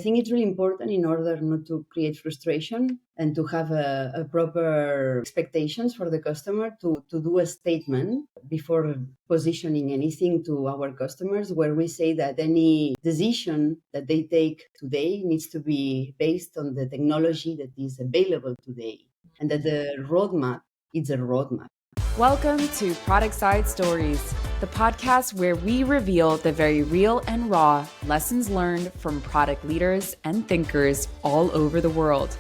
think it's really important in order not to create frustration and to have a proper expectations for the customer to do a statement before positioning anything to our customers where we say that any decision that they take today needs to be based on the technology that is available today and that the roadmap is a roadmap. Welcome to Productside Stories, the podcast where we reveal the very real and raw lessons learned from product leaders and thinkers all over the world.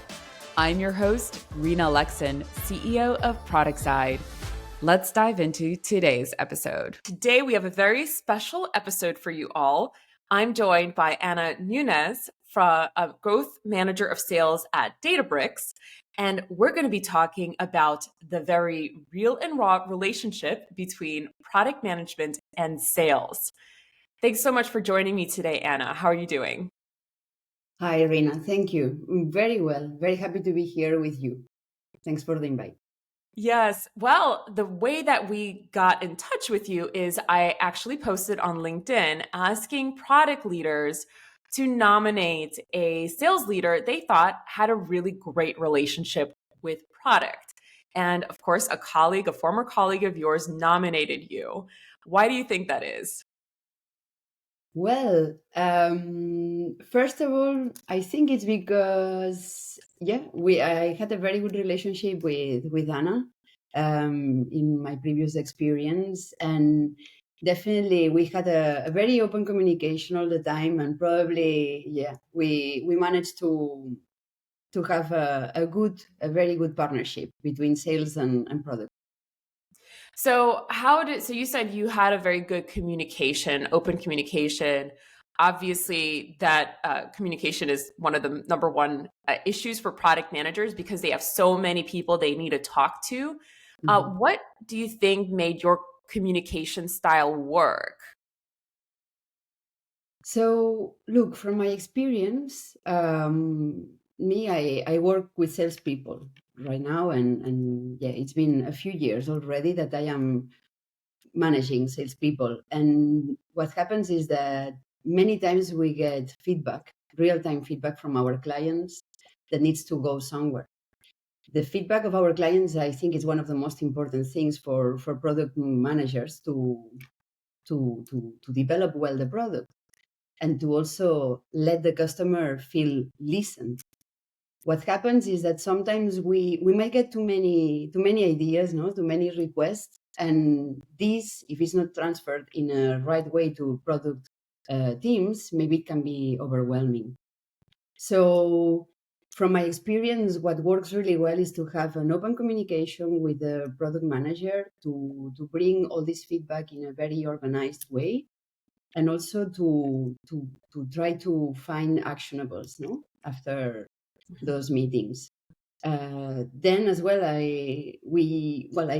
I'm your host, Rena Lexon, CEO of Productside. Let's dive into today's episode. Today, we have a very special episode for you all. I'm joined by Ana Nuñez, a growth manager of sales at Databricks. And we're going to be talking about the very real and raw relationship between product management and sales. Thanks so much for joining me today, Ana. How are you doing? Hi, Rena. Thank you. Very well. Very happy to be here with you. Thanks for the invite. Yes. Well, the way that we got in touch with you is I actually posted on LinkedIn asking product leaders to nominate a sales leader they thought had a really great relationship with product. And of course, a former colleague of yours nominated you. Why do you think that is? Well, first of all, I think it's because I had a very good relationship with Anna in my previous experience, and definitely we had a very open communication all the time, and probably we managed to have a very good partnership between sales and product. So you said you had a very good communication, open communication. Obviously, that communication is one of the number one issues for product managers because they have so many people they need to talk to. What do you think made your communication style work? So, look, from my experience, I work with salespeople right now, and it's been a few years already that I am managing salespeople. And what happens is that many times we get feedback, real-time feedback from our clients that needs to go somewhere. The feedback of our clients, I think, is one of the most important things for product managers to develop well the product and to also let the customer feel listened. What happens is that sometimes we might get too many ideas, too many requests, and this, if it's not transferred in a right way to product teams, maybe it can be overwhelming. So from my experience, what works really well is to have an open communication with the product manager to bring all this feedback in a very organized way, and also to try to find actionables after those meetings. Then as well, I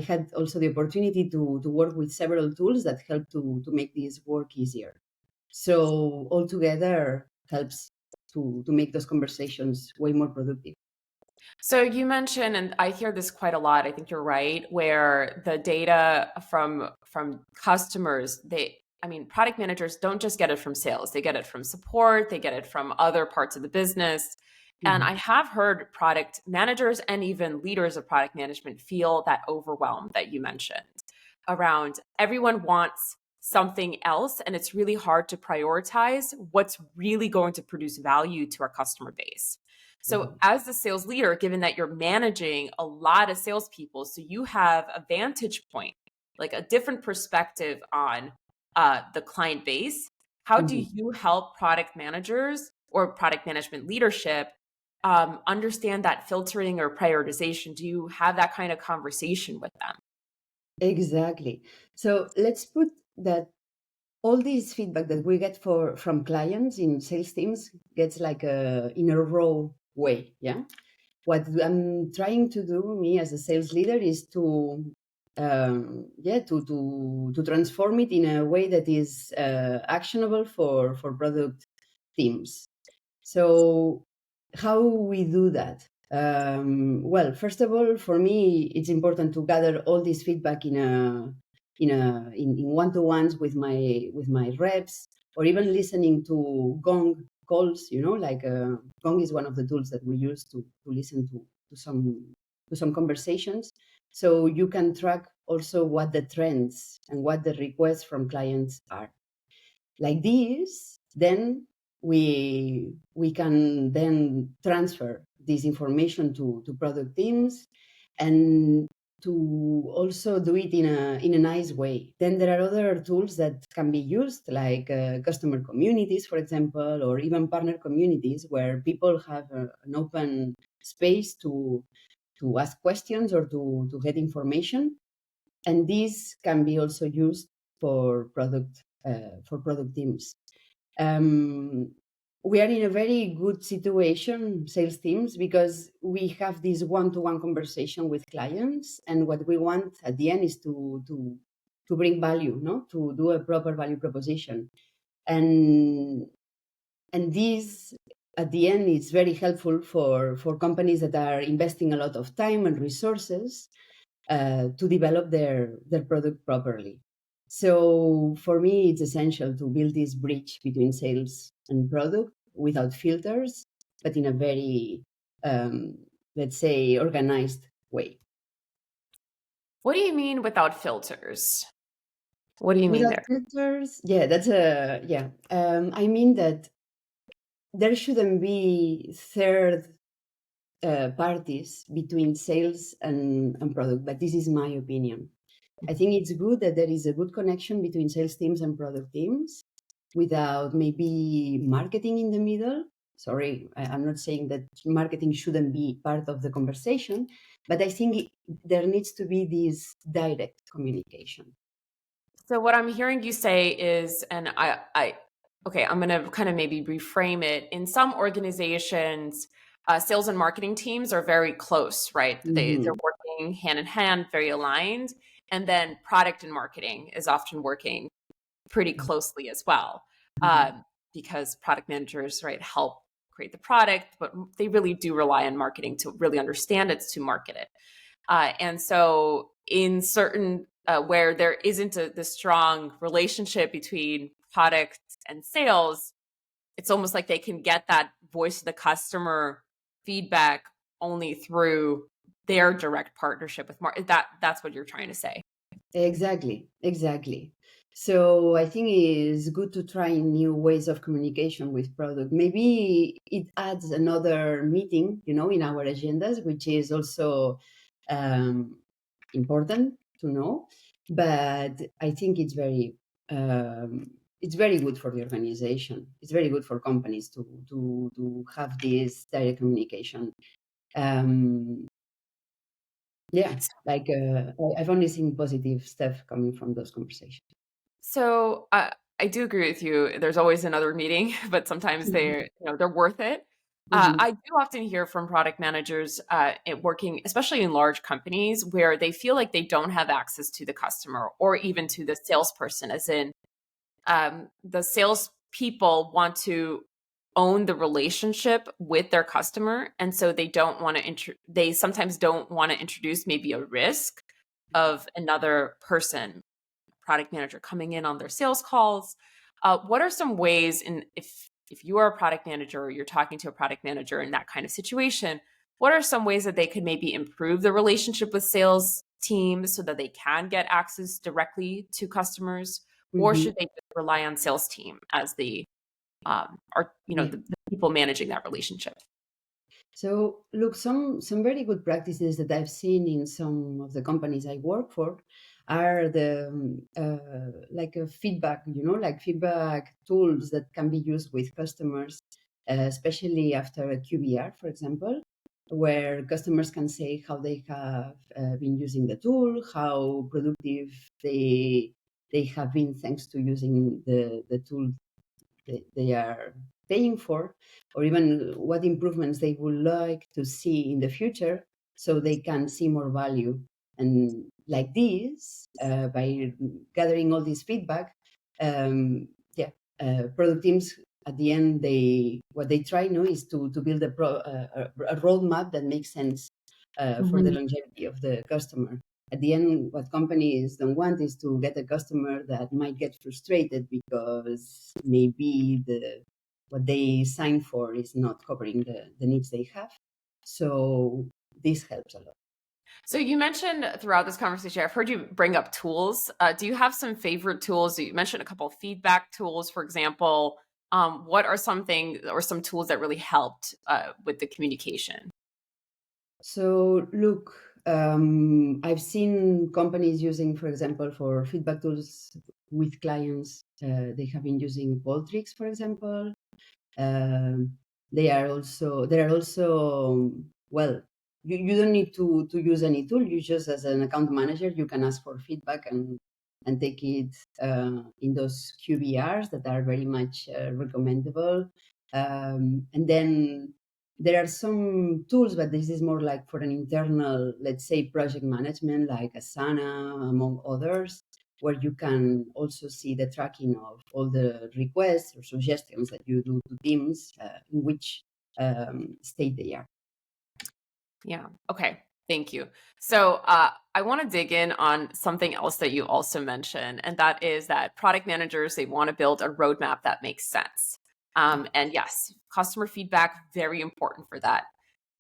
had also the opportunity to work with several tools that help to make this work easier. So altogether helps to make those conversations way more productive. So you mentioned, and I hear this quite a lot, I think you're right, where the data from customers, product managers don't just get it from sales, they get it from support, they get it from other parts of the business. And I have heard product managers and even leaders of product management feel that overwhelm that you mentioned around everyone wants something else, and it's really hard to prioritize what's really going to produce value to our customer base. So as the sales leader, given that you're managing a lot of salespeople, so you have a vantage point, like a different perspective on the client base, how do you help product managers or product management leadership understand that filtering or prioritization? Do you have that kind of conversation with them? Exactly. So let's put that all this feedback that we get from clients in sales teams gets like in a raw way. Yeah. What I'm trying to do, me as a sales leader, is to transform it in a way that is actionable for product teams. So how we do that? Well, first of all, for me, it's important to gather all this feedback in one-to-ones with my reps, or even listening to gong calls, like Gong is one of the tools that we use to listen to some conversations. So you can track also what the trends and what the requests from clients are. Like this, then we can then transfer this information to product teams, and to also do it in a nice way. Then there are other tools that can be used, like customer communities, for example, or even partner communities, where people have an open space to ask questions or to get information, and these can be also used for product teams. Um, we are in a very good situation, sales teams, because we have this one-to-one conversation with clients, and what we want at the end is to bring value, no, to do a proper value proposition, and this at the end is very helpful for companies that are investing a lot of time and resources to develop their product properly. So for me, it's essential to build this bridge between sales and product without filters, but in a very, let's say, organized way. What do you mean without filters? What do you mean Without there? filters, yeah, that's a yeah. I mean that there shouldn't be third parties between sales and product, but this is my opinion. I think it's good that there is a good connection between sales teams and product teams without maybe marketing in the middle. Sorry, I'm not saying that marketing shouldn't be part of the conversation, but I think there needs to be this direct communication. So what I'm hearing you say is, and okay, I'm going to kind of maybe reframe it. In some organizations, sales and marketing teams are very close, right? They're Hmm. working hand in hand, very aligned, and then product and marketing is often working pretty closely as well, Hmm. because product managers, right, help create the product, but they really do rely on marketing to really understand it, to market it. And so, in certain where there isn't the strong relationship between product and sales, it's almost like they can get that voice of the customer feedback only through their direct partnership with that's what you're trying to say. Exactly, exactly. So I think it's good to try new ways of communication with product. Maybe it adds another meeting, in our agendas, which is also um, important to know. But I think it's very good for the organization. It's very good for companies to have this direct communication. Um, yeah, like I've only seen positive stuff coming from those conversations. So I do agree with you. There's always another meeting, but sometimes Mhm. they're worth it. Mhm. I do often hear from product managers working, especially in large companies, where they feel like they don't have access to the customer or even to the salesperson. As in, the salespeople want to own the relationship with their customer, and so they don't want to. They sometimes don't want to introduce maybe a risk of another person, product manager, coming in on their sales calls. What are some ways, in if you are a product manager or you're talking to a product manager in that kind of situation, what are some ways that they could maybe improve the relationship with sales teams so that they can get access directly to customers, or Mhm. should they just rely on sales team as the or Yeah. the people managing that relationship? So look, some very good practices that I've seen in some of the companies I work for are the like a feedback, like feedback tools that can be used with customers, especially after a QBR, for example, where customers can say how they have been using the tool, how productive they have been thanks to using the tool they are paying for, or even what improvements they would like to see in the future so they can see more value. And like this, by gathering all this feedback, yeah, product teams at the end, what they try now is to build a roadmap that makes sense for the Mhm. longevity of the customer. At the end, what companies don't want is to get a customer that might get frustrated because maybe what they sign for is not covering the needs they have. So this helps a lot. So you mentioned throughout this conversation, I've heard you bring up tools. Do you have some favorite tools? You mentioned a couple of feedback tools, for example. What are something or some tools that really helped with the communication? So look, I've seen companies using, for example, for feedback tools with clients, they have been using Qualtrics, for example. Um, there are also, well, you don't need to use any tool. You just, as an account manager, you can ask for feedback and take it in those QBRs that are very much recommendable. And then there are some tools, but this is more like for an internal, let's say, project management, like Asana, among others, where you can also see the tracking of all the requests or suggestions that you do to teams, in which state they are. Yeah. Okay. Thank you. So I want to dig in on something else that you also mentioned, and that is that product managers, they want to build a roadmap that makes sense. And yes, customer feedback, very important for that.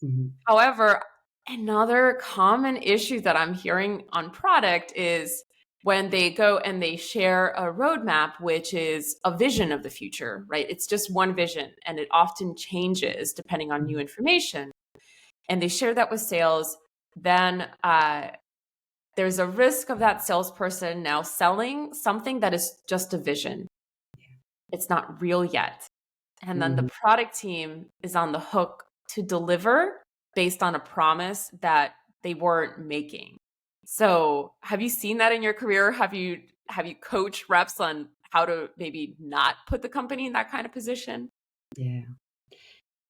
Mhm. However, another common issue that I'm hearing on product is when they go and they share a roadmap, which is a vision of the future, right? It's just one vision and it often changes depending on new information. And they share that with sales, then there's a risk of that salesperson now selling something that is just a vision. It's not real yet. And then the Mhm. product team is on the hook to deliver based on a promise that they weren't making. So, have you seen that in your career? Have you coached reps on how to maybe not put the company in that kind of position? Yeah.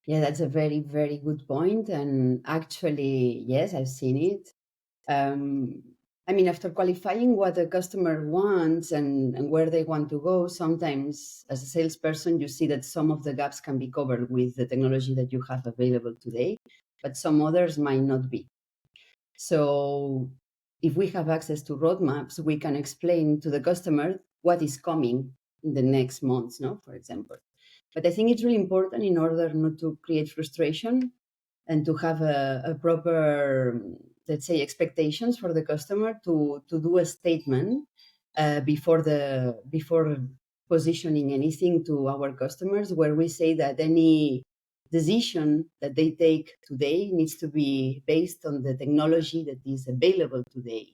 Yeah, that's a very, very good point. And actually, yes, I've seen it. Um, I mean, after qualifying what the customer wants and where they want to go, sometimes as a salesperson, you see that some of the gaps can be covered with the technology that you have available today, but some others might not be. So if we have access to roadmaps, we can explain to the customer what is coming in the next months, no, for example. But I think it's really important in order not to create frustration and to have a proper, let's say, expectations for the customer to do a statement before positioning anything to our customers, where we say that any decision that they take today needs to be based on the technology that is available today,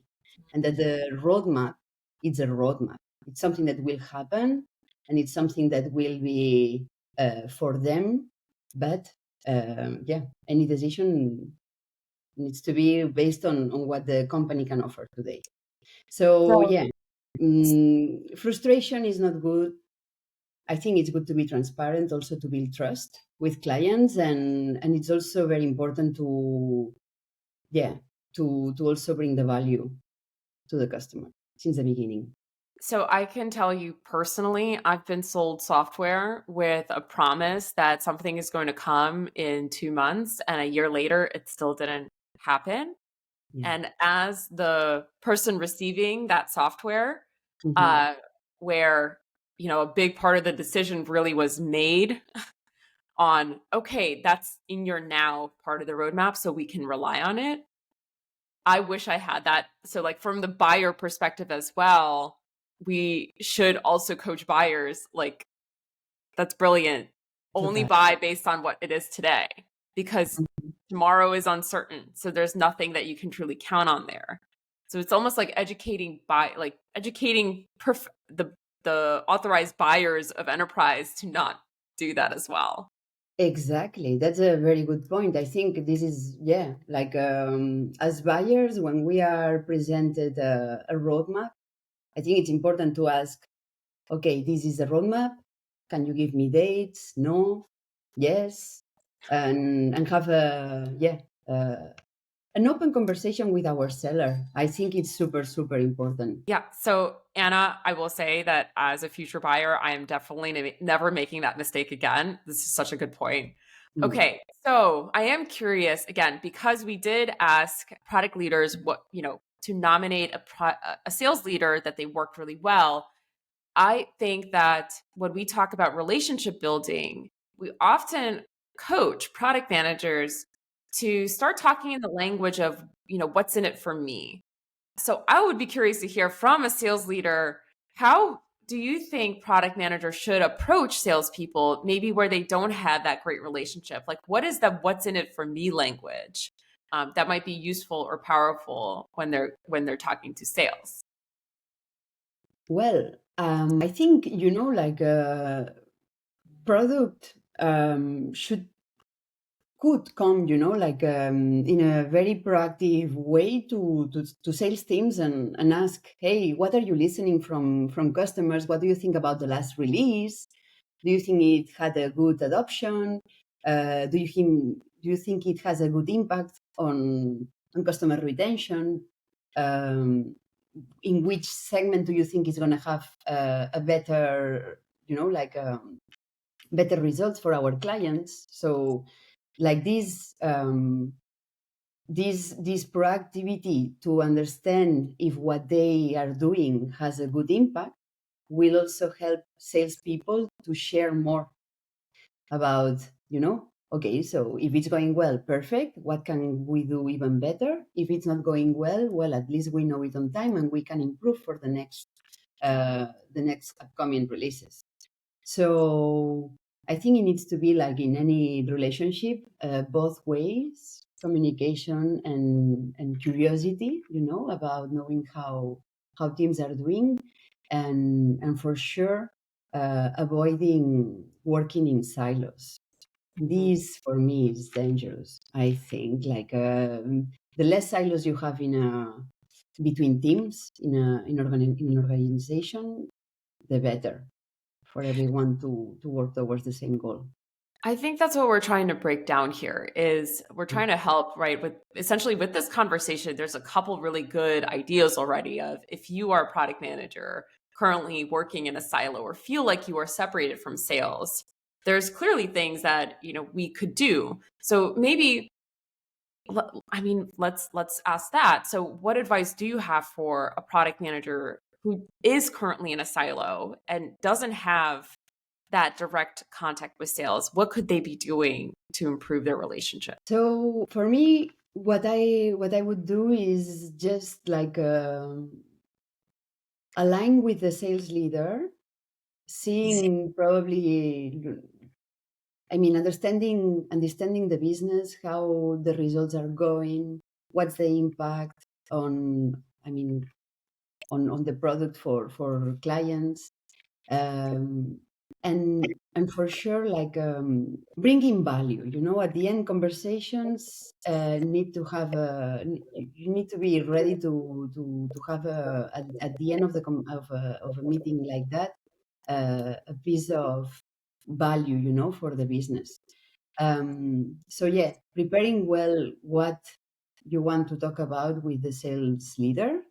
and that the roadmap is a roadmap. It's something that will happen, and it's something that will be for them. But yeah, any decision needs to be based on what the company can offer today. So So, yeah, frustration is not good. I think it's good to be transparent, also to build trust with clients, and it's also very important to, yeah, to also bring the value to the customer since the beginning. so I can tell you personally, I've been sold software with a promise that something is going to come in 2 months, and a year later, it still didn't happen. Yeah. And as the person receiving that software, Hmm. uh, where a big part of the decision really was made on, okay, that's in your now part of the roadmap, so we can rely on it. I wish I had that. So, like, from the buyer perspective as well, we should also coach buyers. Like, that's brilliant. Only Total. buy based on what it is today because Mhm. tomorrow is uncertain. So there's nothing that you can truly count on there. So it's almost like educating the authorized buyers of enterprise to not do that as well. Exactly. That's a very good point. I think this is, yeah, like as buyers, when we are presented a roadmap, I think it's important to ask, okay, this is a roadmap. Can you give me dates? No, yes, and have a, yeah, uh, an open conversation with our seller. I think it's super, super important. Yeah. So, Anna, I will say that as a future buyer, I am definitely never making that mistake again. This is such a good point. Mm. Okay. So, I am curious again, because we did ask product leaders to nominate a sales leader that they worked really well. I think that when we talk about relationship building, we often coach product managers to start talking in the language of, what's in it for me. So I would be curious to hear from a sales leader, how do you think product managers should approach salespeople, maybe where they don't have that great relationship? Like, what is the "what's in it for me" language that might be useful or powerful when they're talking to sales? Well, I think, like product should could come, like in a very proactive way to sales teams and ask, hey, what are you listening from customers? What do you think about the last release? Do you think it had a good adoption? Do you think it has a good impact on customer retention? Um, in which segment do you think is going to have a better, like better results for our clients? So like this proactivity to understand if what they are doing has a good impact will also help salespeople to share more about, okay, so if it's going well, perfect. What can we do even better? If it's not going well, well, at least we know it on time and we can improve for the next upcoming releases. So I think it needs to be like in any relationship, both ways, communication and curiosity, about knowing how teams are doing, and for sure, avoiding working in silos. Mhm. This for me is dangerous. I think like the less silos you have in a between teams in an organization, the better for everyone to work towards the same goal. I think that's what we're trying to break down here is we're trying to help, right? With essentially with this conversation, there's a couple really good ideas already of if you are a product manager currently working in a silo or feel like you are separated from sales, there's clearly things that, we could do. So maybe let's ask that. So what advice do you have for a product manager who is currently in a silo and doesn't have that direct contact with sales? What could they be doing to improve their relationship? So for me, what I would do is just like align with the sales leader, seeing probably, I mean, understanding the business, how the results are going, what's the impact on, I mean, on the product for clients, um, and for sure, like bringing value. At the end, conversations need to have you need to be ready to have at the end of of a meeting like that, a piece of value, for the business. So yeah, preparing well what you want to talk about with the sales leader.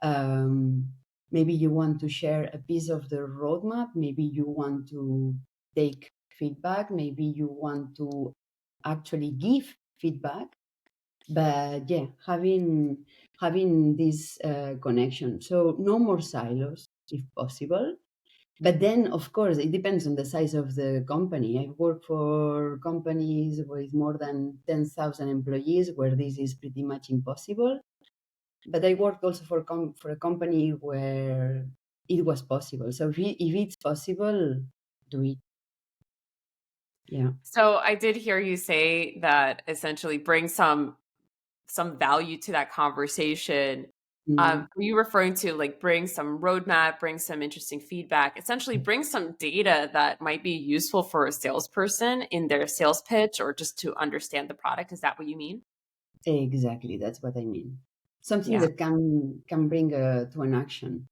um, Maybe you want to share a piece of the roadmap. Maybe you want to take feedback. Maybe you want to actually give feedback. But yeah, having this connection. So no more silos, if possible. But then, of course, it depends on the size of the company. I've worked for companies with more than 10,000 employees where this is pretty much impossible. But I worked also for a company where it was possible. So if it's possible, do it. Yeah. So I did hear you say that essentially bring some value to that conversation. Mm, Were you referring to like bring some roadmap, bring some interesting feedback, essentially bring some data that might be useful for a salesperson in their sales pitch or just to understand the product? Is that what you mean? exactly. That's what I mean. Something Yeah. that can bring to an action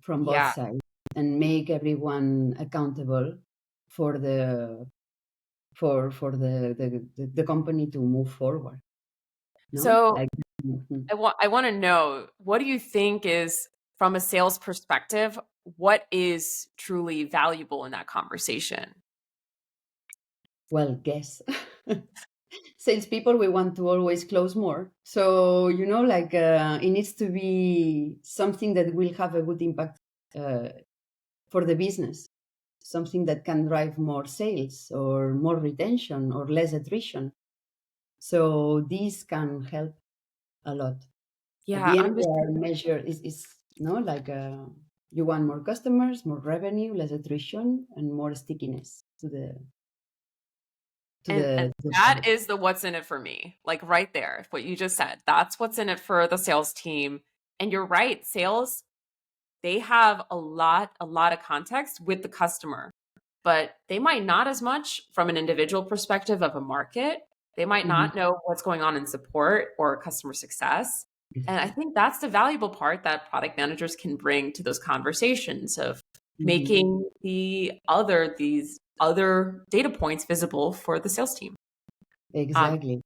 from both Yeah. sides and make everyone accountable for the company to move forward. No, So like. Mhm. I want to know, what do you think is, from a sales perspective, what is truly valuable in that conversation? Well, guess. Salespeople, we want to always close more. So, like it needs to be something that will have a good impact uh, for the business. something that can drive more sales or more retention or less attrition. So these can help a lot. At Yeah, the end, I'm just their measure is like you want more customers, more revenue, less attrition, and more stickiness to and the that product. is the what's in it for me. Like right there, what you just said. That's what's in it for the sales team. And you're right, sales, they have a lot of context with the customer, but they might not as much from an individual perspective of a market. They might Mhm. not know what's going on in support or customer success. And I think that's the valuable part that product managers can bring to those conversations of Mhm. making these other data points visible for the sales team. Um, Exactly.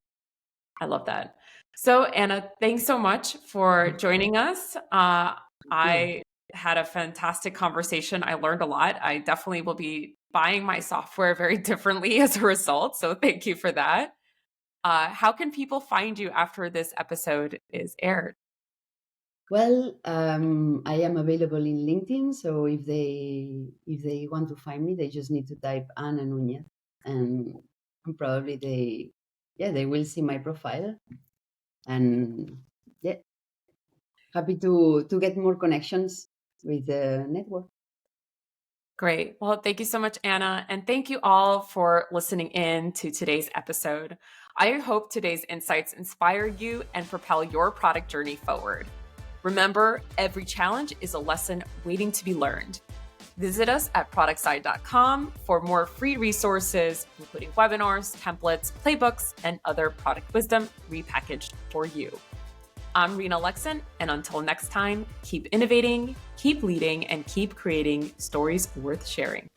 I love that. So, Anna, thanks so much for joining us. Yeah. I had a fantastic conversation. I learned a lot. I definitely will be buying my software very differently as a result. So, thank you for that. How can people find you after this episode is aired? Well, I am available in LinkedIn, so if they want to find me, they just need to type Ana Nuñez, and probably they will see my profile, and yeah, happy to get more connections with the network. Great. Well, thank you so much, Anna. And thank you all for listening in to today's episode. I hope today's insights inspire you and propel your product journey forward. Remember, every challenge is a lesson waiting to be learned. Visit us at productside.com for more free resources, including webinars, templates, playbooks, and other product wisdom repackaged for you. I'm Rena Lexon, and until next time, keep innovating, keep leading, and keep creating stories worth sharing.